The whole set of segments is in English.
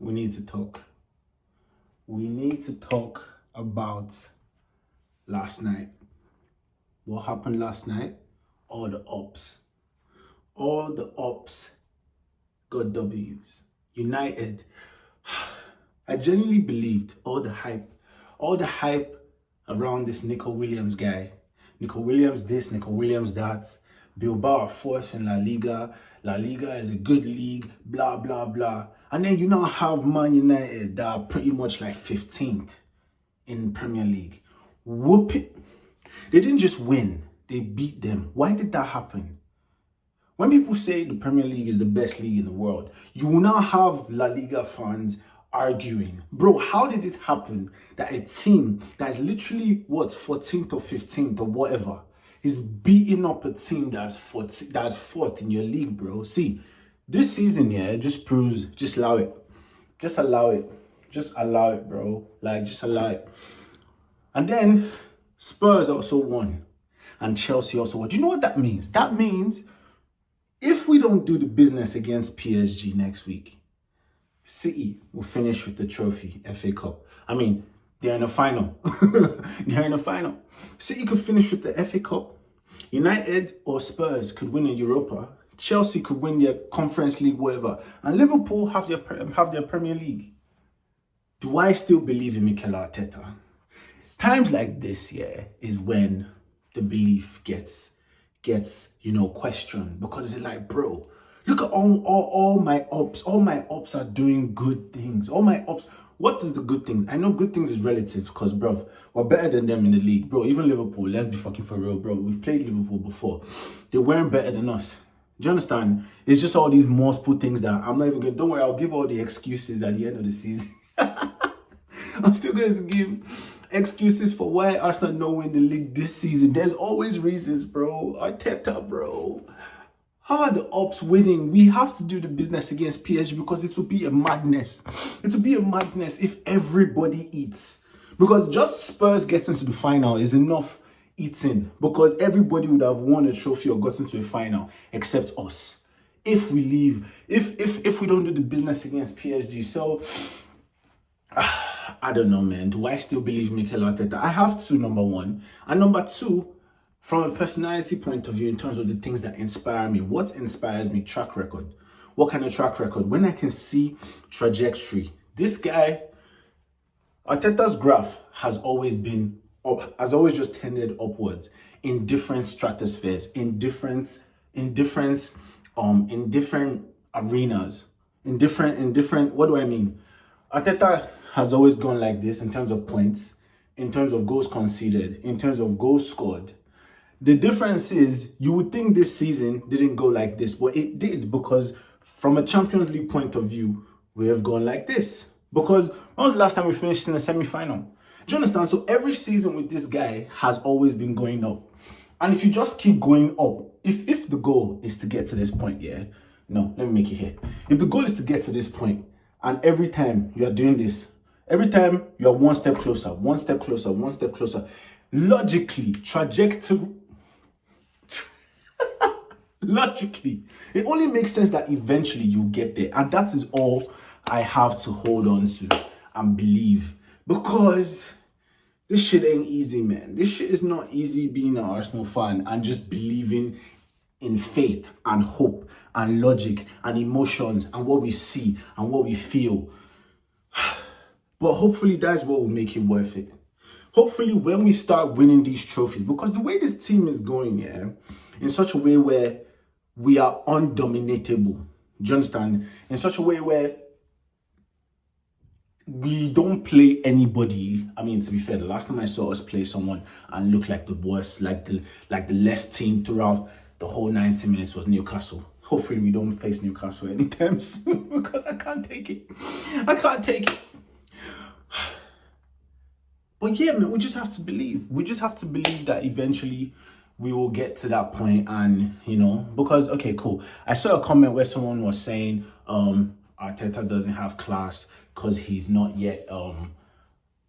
we need to talk. We need to talk about last night. What happened last night? All the Opps. All the Opps got W's. United. I genuinely believed all the hype around this Nico Williams guy. Nico Williams this, Nico Williams that. Bilbao are fourth in La Liga. La Liga is a good league, blah, blah, blah. And then you now have Man United that are pretty much like 15th in Premier League. Whoop it. They didn't just win, they beat them. Why did that happen? When people say the Premier League is the best league in the world, you will now have La Liga fans arguing. Bro, how did it happen that a team that is literally, 14th or 15th or whatever, is beating up a team that's fourth in your league, bro? See, this season, yeah, just proves, just allow it. Just allow it. Just allow it, bro. Like, just allow it. And then Spurs also won. And Chelsea also won. Do you know what that means? That means if we don't do the business against PSG next week, City will finish with the trophy, FA Cup. I mean, they're in the final. They're in the final. City could finish with the FA Cup. United or Spurs could win a Europa. Chelsea could win their Conference League, whatever. And Liverpool have their Premier League. Do I still believe in Mikel Arteta? Times like this, yeah, is when the belief gets questioned. Because it's like, bro, look at all my Opps. All my Opps are doing good things. All my Opps. What is the good thing? I know good things is relative because, bro, we're better than them in the league. Bro, even Liverpool, let's be fucking for real, bro. We've played Liverpool before. They weren't better than us. Do you understand? It's just all these multiple things that I'm not even going to... Don't worry, I'll give all the excuses at the end of the season. I'm still going to give excuses for why Arsenal don't win the league this season. There's always reasons, bro. Arteta, bro. How are the Opps winning? We have to do the business against PSG because it will be a madness. It will be a madness if everybody eats. Because just Spurs getting to the final is enough eating. Because everybody would have won a trophy or gotten to a final except us. If we leave, if we don't do the business against PSG. So, I don't know, man. Do I still believe Mikel Arteta? I have to, number one. And number two, from a personality point of view, in terms of the things that inspire me, what inspires me? Track record. What kind of track record? When I can see trajectory. This guy, Arteta's graph has always been up, has always just tended upwards in different stratospheres, in different arenas, in different. What do I mean? Arteta has always gone like this in terms of points, in terms of goals conceded, in terms of goals scored. The difference is, you would think this season didn't go like this, but it did, because from a Champions League point of view, we have gone like this. Because when was the last time we finished in a semi-final? Do you understand? So every season with this guy has always been going up. And if you just keep going up, if the goal is to get to this point, yeah, no, let me make it here. If the goal is to get to this point, and every time you are doing this, every time you are one step closer, one step closer, one step closer, logically, logically, it only makes sense that eventually you get there. And that is all I have to hold on to and believe. Because this shit ain't easy, man. This shit is not easy being an Arsenal fan and just believing in faith and hope and logic and emotions and what we see and what we feel. But hopefully that's what will make it worth it. Hopefully when we start winning these trophies, because the way this team is going, yeah, in such a way where we are undominatable. Do you understand? In such a way where we don't play anybody. I mean, to be fair, the last time I saw us play someone and look like the worst, like the less team throughout the whole 90 minutes was Newcastle. Hopefully we don't face Newcastle anytime soon, because I can't take it. I can't take it. But yeah, man, we just have to believe. We just have to believe that eventually we will get to that point. And, because, okay, cool. I saw a comment where someone was saying Arteta doesn't have class because he's not yet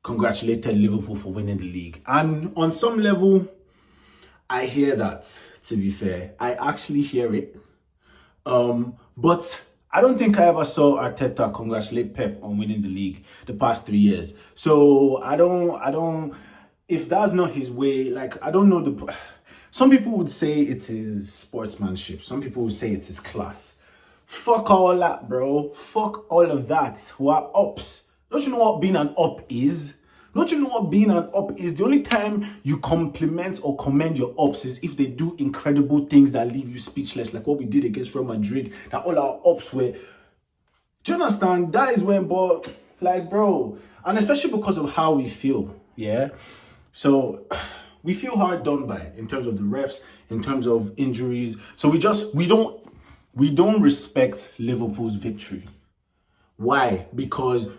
congratulated Liverpool for winning the league. And on some level, I hear that, to be fair. I actually hear it. But I don't think I ever saw Arteta congratulate Pep on winning the league the past 3 years. So if that's not his way, like, I don't know some people would say it is sportsmanship. Some people would say it is class. Fuck all that, bro. Fuck all of that. We're Opps. Don't you know what being an Op is? Don't you know what being an Op is? The only time you compliment or commend your Ops is if they do incredible things that leave you speechless, like what we did against Real Madrid, that all our Ops were. Do you understand? That is when, but like, bro, and especially because of how we feel, yeah? So we feel hard done by in terms of the refs, in terms of injuries. So we don't respect Liverpool's victory. Why? Because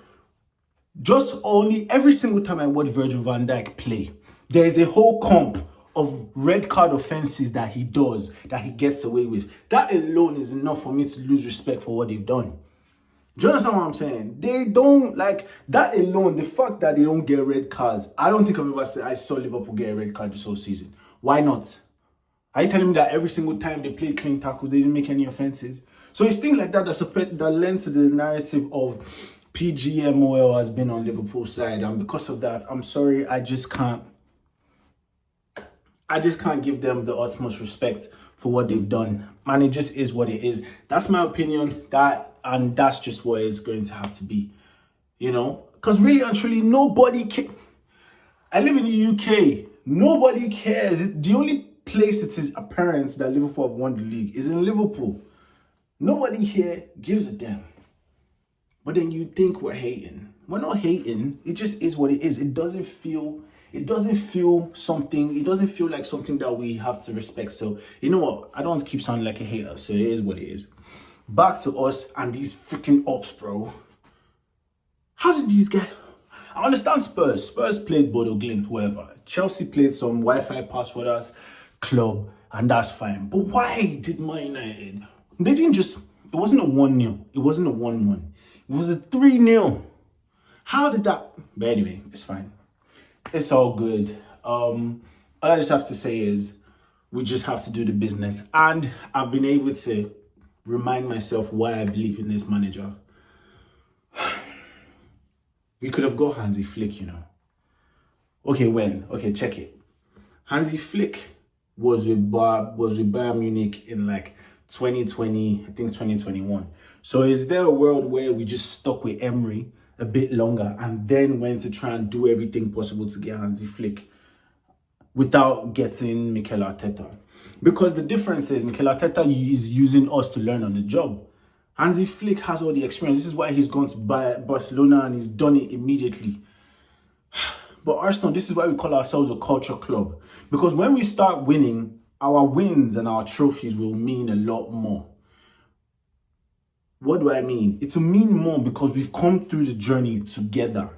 just only every single time I watch Virgil van Dijk play, there is a whole comp of red card offenses that he does, that he gets away with. That alone is enough for me to lose respect for what they've done. Do you understand what I'm saying? They don't, like, that alone, the fact that they don't get red cards, I don't think I saw Liverpool get a red card this whole season. Why not? Are you telling me that every single time they played clean tackles, they didn't make any offenses? So it's things like that that lend to the narrative of PGMOL has been on Liverpool's side, and because of that, I'm sorry, I just can't give them the utmost respect for what they've done. Man, it just is what it is. That's my opinion. That's just what it's going to have to be. You know? Because really and truly, nobody I live in the UK. Nobody cares. The only place it is apparent that Liverpool have won the league is in Liverpool. Nobody here gives a damn. But then you think we're hating. We're not hating. It just is what it is. It doesn't feel something. It doesn't feel like something that we have to respect. So, you know what? I don't want to keep sounding like a hater. So it is what it is. Back to us and these freaking Ops, bro. How did these get? I understand Spurs. Spurs played Bodo Glimt, whatever. Chelsea played some Wi-Fi passworders club, and that's fine. But why did Man United? They didn't just. It wasn't a 1-0. It wasn't a 1-1. It was a 3-0. How did that? But anyway, it's fine. It's all good. All I just have to say is we just have to do the business. And I've been able to remind myself why I believe in this manager. We could have got Hansi Flick, you know. Okay, when? Okay, check it. Hansi Flick was with Bayern Munich in like 2020, I think 2021. So is there a world where we just stuck with Emery a bit longer and then went to try and do everything possible to get Hansi Flick without getting Mikel Arteta? Because the difference is Mikel Arteta is using us to learn on the job. Hansi Flick has all the experience. This is why he's gone to Barcelona and he's done it immediately. But Arsenal, this is why we call ourselves a culture club. Because when we start winning, our wins and our trophies will mean a lot more. What do I mean? It will mean more because we've come through the journey together.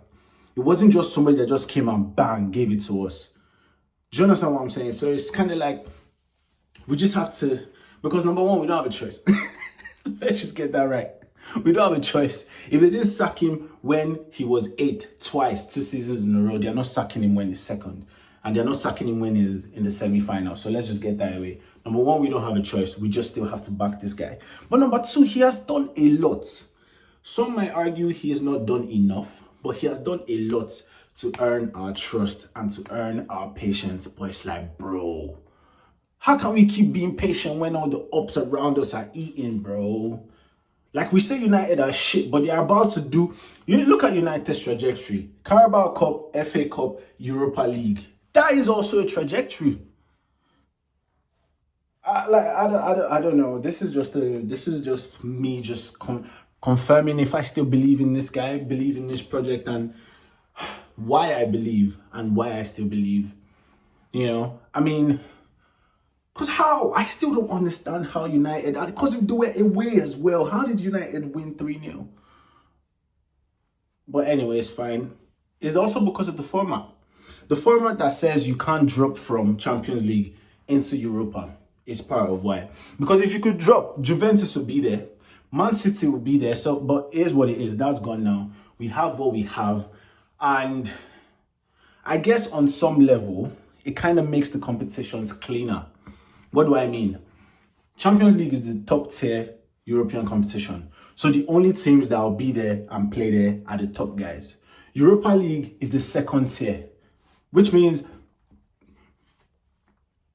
It wasn't just somebody that just came and bang, gave it to us. Do you understand what I'm saying? So it's kind of like, we just have to, because number one, we don't have a choice. Let's just get that right. We don't have a choice. If they didn't sack him when he was 8 twice, 2 seasons in a row, they're not sacking him when he's second. And they're not sacking him when he's in the semi-final. So let's just get that away. Number one, we don't have a choice. We just still have to back this guy. But number two, he has done a lot. Some might argue he has not done enough, but he has done a lot to earn our trust and to earn our patience. But it's like, bro, how can we keep being patient when all the ups around us are eating, bro? Like, we say United are shit, but they're about to do... You look at United's trajectory. Carabao Cup, FA Cup, Europa League. That is also a trajectory. I don't know. This is just me just confirming if I still believe in this guy, believe in this project, and why I believe and why I still believe. You know, I mean, because how? I still don't understand how United, because they were away as well. How did United win 3-0? But anyway, it's fine. It's also because of the format. The format that says you can't drop from Champions League into Europa is part of why. Because if you could drop, Juventus will be there. Man City will be there. So, but here's what it is. That's gone now. We have what we have. And I guess on some level, it kind of makes the competitions cleaner. What do I mean? Champions League is the top tier European competition. So the only teams that will be there and play there are the top guys. Europa League is the second tier, which means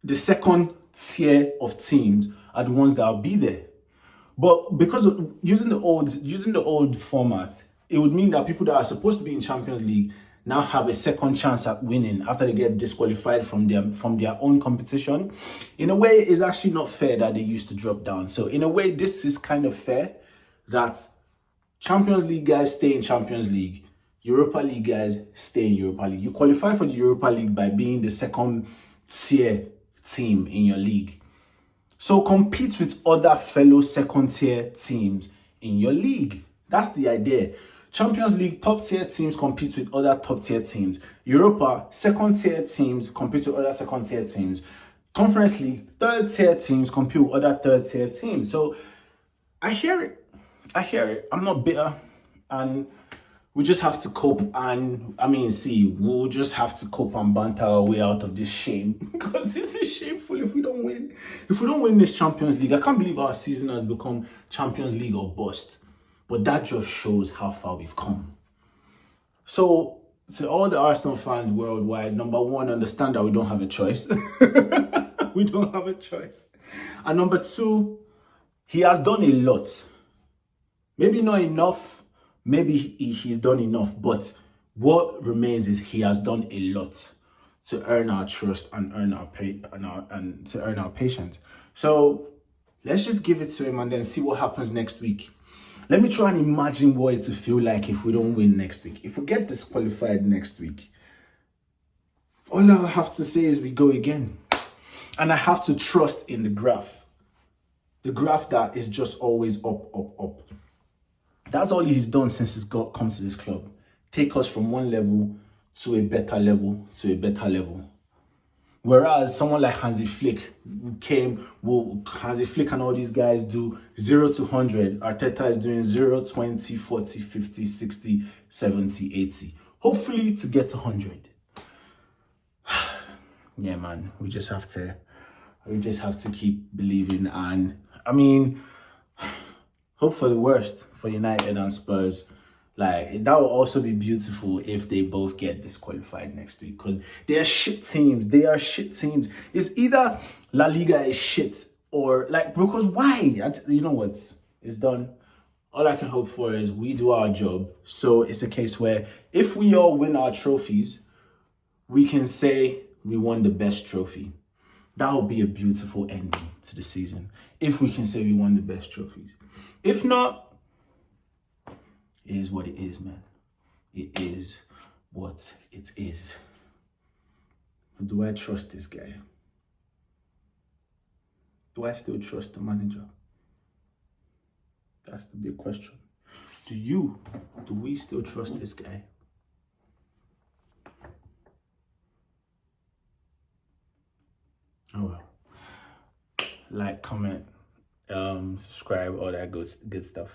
the second tier of teams are the ones that will be there. But because of using the old format, it would mean that people that are supposed to be in Champions League now have a second chance at winning after they get disqualified from their own competition. In a way, it's actually not fair that they used to drop down. So in a way, this is kind of fair that Champions League guys stay in Champions League, Europa League guys stay in Europa League. You qualify for the Europa League by being the second tier team in your league. So compete with other fellow second tier teams in your league. That's the idea. Champions League, top tier teams compete with other top tier teams. Europa, second tier teams compete with other second tier teams. Conference League, third tier teams compete with other third tier teams. So I hear it. I'm not bitter. And we just have to cope, and we'll just have to cope and banter our way out of this shame. Because this is shameful if we don't win. If we don't win this Champions League, I can't believe our season has become Champions League or bust. But that just shows how far we've come. So, to all the Arsenal fans worldwide, number one, understand that we don't have a choice. We don't have a choice. And number two, he has done a lot. Maybe not enough. Maybe he's done enough, but what remains is he has done a lot to earn our trust and to earn our patience. So let's just give it to him and then see what happens next week. Let me try and imagine what it will feel like if we don't win next week. If we get disqualified next week, all I have to say is we go again. And I have to trust in the graph. The graph that is just always up, up, up. That's all he's done since he's come to this club. Take us from one level to a better level to a better level. Whereas someone like Hansi Flick Hansi Flick and all these guys do 0 to 100. Arteta is doing 0, 20, 40, 50, 60, 70, 80. Hopefully to get to 100. Yeah, man, we just have to keep believing, and hope for the worst for United and Spurs. Like, that will also be beautiful if they both get disqualified next week, because they are shit teams. They are shit teams. It's either La Liga is shit or because why? You know what? It's done. All I can hope for is we do our job. So it's a case where if we all win our trophies, we can say we won the best trophy. That will be a beautiful ending to the season if we can say we won the best trophies. If not, it is what it is, man. It is what it is. Do I trust this guy? Do I still trust the manager? That's the big question. Do we still trust this guy? Oh well. Like, comment, subscribe, all that good stuff.